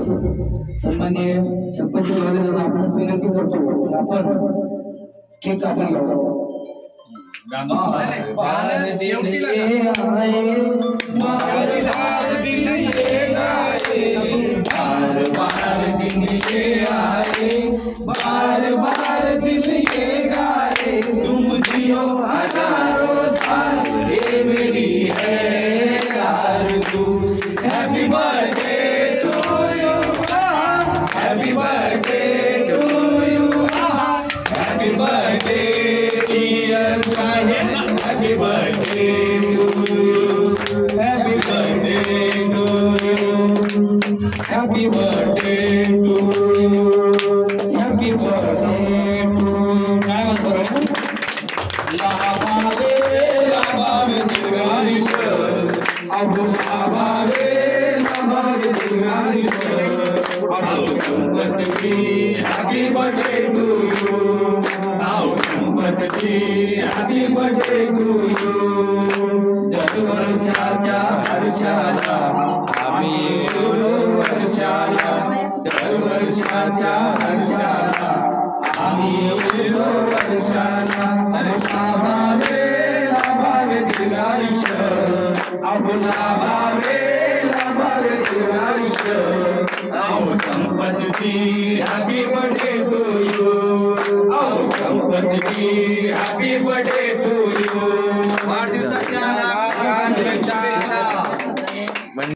सन्माननीय छप्पनजी महाराजांना आपणास विनंती करतो की आपण केक कापून घ्यावं. बार बार दिल ये गाए तुम जियो हजारों साल ये मेरी है आरज़ू. Happy birthday to you, happy birthday to you, happy birthday dear Shahid, happy birthday to you, happy birthday to you, happy birthday to you, happy birthday to you. काय म्हणतो लाभावे लाभावे दीर्घायुष्य, अहो लाभावे लाभावे दीर्घायुष्य, अहो संपत्ती हॅपी बर्थडे टू यू, अहो संपत्ती हॅपी बर्थडे टू यू. दरवर्षाच्या हर्षाला आम्ही येतो वर्षाला, दरवर्षाच्या हर्षाला आम्ही येतो वर्षाला. लाभावे लाभावे दीर्घायुष्य, अहो लाभावे लाभावे दीर्घायुष्य, अहो संपत्ती हॅपी बर्थडे टू यू, अहो संपत्ती हॅपी बर्थडे टू यू. वाढदिवसाच्या